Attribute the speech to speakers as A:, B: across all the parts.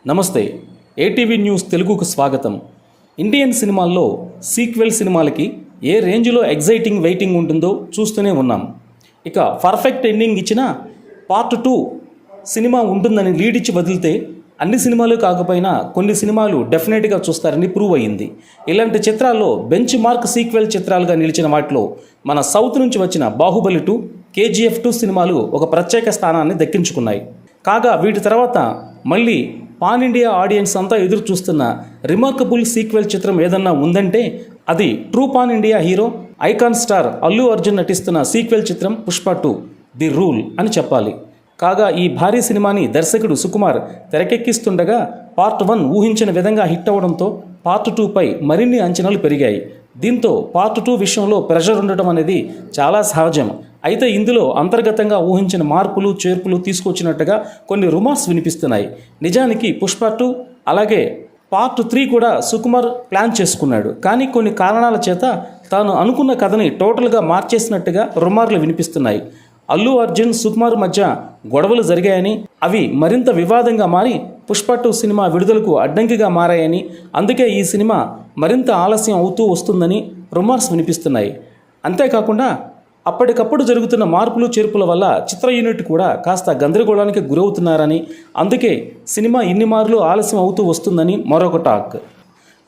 A: నమస్తే. ATV news తెలుగుకు స్వాగతం. ఇండియన్ సినిమాల్లో సీక్వెల్ సినిమాలకి ఏ రేంజ్లో ఎగ్జైటింగ్ వెయిటింగ్ ఉంటుందో చూస్తూనే ఉన్నాం. ఇక పర్ఫెక్ట్ ఎండింగ్ ఇచ్చిన పార్ట్ 2 సినిమా ఉంటుందని లీడ్ ఇచ్చి వదిలితే అన్ని సినిమాలు కాకపోయినా కొన్ని సినిమాలు డెఫినెట్గా చూస్తారని ప్రూవ్ అయ్యింది. ఇలాంటి చిత్రాల్లో బెంచ్ మార్క్ సీక్వెల్ చిత్రాలుగా నిలిచిన వాటిలో మన సౌత్ నుంచి వచ్చిన బాహుబలి 2, KGF 2 సినిమాలు ఒక ప్రత్యేక స్థానాన్ని దక్కించుకున్నాయి. కాగా వీటి తర్వాత మళ్ళీ పాన్ ఇండియా ఆడియన్స్ అంతా ఎదురు చూస్తున్న రిమార్కబుల్ సీక్వెల్ చిత్రం ఏదన్నా ఉందంటే అది true pan India hero icon star Allu Arjun నటిస్తున్న సీక్వెల్ చిత్రం పుష్ప 2 ది రూల్ అని చెప్పాలి. కాగా ఈ భారీ సినిమాని దర్శకుడు సుకుమార్ తెరకెక్కిస్తుండగా పార్ట్ 1 ఊహించిన విధంగా హిట్ అవడంతో పార్ట్ 2 పై మరిన్ని అంచనాలు పెరిగాయి. దీంతో పార్ట్ 2 విషయంలో ప్రెషర్ ఉండటం అనేది చాలా సహజం. అయితే ఇందులో అంతర్గతంగా ఊహించిన మార్పులు చేర్పులు తీసుకొచ్చినట్టుగా కొన్ని రుమార్స్ వినిపిస్తున్నాయి. నిజానికి పుష్ప 2 అలాగే పార్ట్ 3 కూడా సుకుమార్ ప్లాన్ చేసుకున్నాడు. కానీ కొన్ని కారణాల చేత తాను అనుకున్న కథని టోటల్గా మార్చేసినట్టుగా రుమార్లు వినిపిస్తున్నాయి. అల్లు అర్జున్ సుకుమార్ మధ్య గొడవలు జరిగాయని, అవి మరింత వివాదంగా మారి పుష్ప 2 సినిమా విడుదలకు అడ్డంకిగా మారాయని, అందుకే ఈ సినిమా మరింత ఆలస్యం అవుతూ వస్తుందని రుమార్స్ వినిపిస్తున్నాయి. అంతేకాకుండా అప్పటికప్పుడు జరుగుతున్న మార్పులు చేర్పుల వల్ల చిత్ర యూనిట్ కూడా కాస్త గందరగోళానికి గురవుతున్నారని, అందుకే సినిమా ఇన్ని మార్లు ఆలస్యం అవుతూ వస్తుందని మరొక టాక్.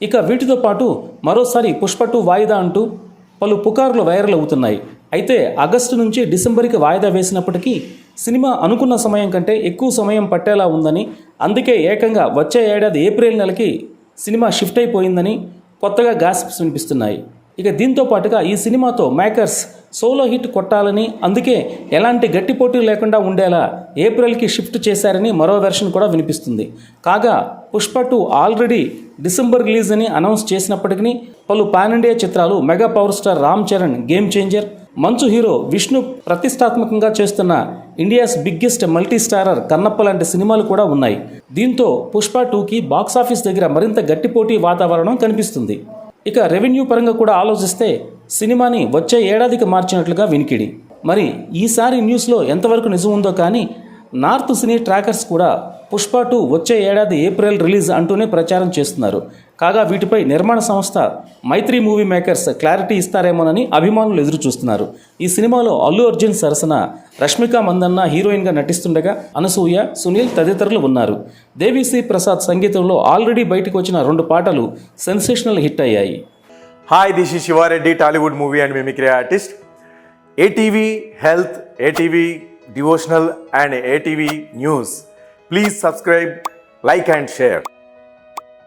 A: ఇక వీటితో పాటు మరోసారి పుష్ప 2 వాయిదా అంటూ పలు పుకార్లు వైరల్ అవుతున్నాయి. అయితే ఆగస్టు నుంచి డిసెంబర్కి వాయిదా వేసినప్పటికీ సినిమా అనుకున్న సమయం కంటే ఎక్కువ సమయం పట్టేలా ఉందని, అందుకే ఏకంగా వచ్చే ఏడాది ఏప్రిల్ నెలకి సినిమా షిఫ్ట్ అయిపోయిందని కొత్తగా గాసిప్స్ వినిపిస్తున్నాయి. ఇక దీంతో పాటుగా ఈ సినిమాతో మేకర్స్ సోలో హిట్ కొట్టాలని, అందుకే ఎలాంటి గట్టి పోటీ లేకుండా ఉండేలా ఏప్రిల్కి షిఫ్ట్ చేశారని మరో వెర్షన్ కూడా వినిపిస్తుంది. కాగా పుష్ప 2 ఆల్రెడీ డిసెంబర్ రిలీజ్ అని అనౌన్స్ చేసినప్పటికీ పలు పాన్ ఇండియా చిత్రాలు, mega power star Ram Charan game changer, మంచు హీరో విష్ణు ప్రతిష్టాత్మకంగా చేస్తున్న India's biggest multi starrer Kannappa లాంటి సినిమాలు కూడా ఉన్నాయి. దీంతో పుష్ప 2కి బాక్సాఫీస్ దగ్గర మరింత గట్టి పోటీ వాతావరణం కనిపిస్తుంది. ఇక రెవెన్యూ పరంగా కూడా ఆలోచిస్తే సినిమాని వచ్చే ఏడాదికి మార్చినట్లుగా వినికిడి. మరి ఈసారి న్యూస్లో ఎంతవరకు నిజం ఉందో కానీ నార్త్ సినీ ట్రాకర్స్ కూడా పుష్ప 2 వచ్చే ఏడాది ఏప్రిల్ రిలీజ్ అంటూనే ప్రచారం చేస్తున్నారు. కాగా వీటిపై నిర్మాణ సంస్థ మైత్రి మూవీ మేకర్స్ క్లారిటీ ఇస్తారేమోనని అభిమానులు ఎదురు చూస్తున్నారు. ఈ సినిమాలో అల్లు అర్జున్ సరసన రష్మిక మందన్న హీరోయిన్గా నటిస్తుండగా అనసూయ, సునీల్ తదితరులు ఉన్నారు. దేవిశ్రీ ప్రసాద్ సంగీతంలో ఆల్రెడీ బయటకు వచ్చిన 2 పాటలు సెన్సేషనల్ హిట్ అయ్యాయి.
B: Hi, this is Shiva Reddy, Tollywood movie and mimicry artist. ATV Health, ATV Devotional and ATV News. Please subscribe, like and share.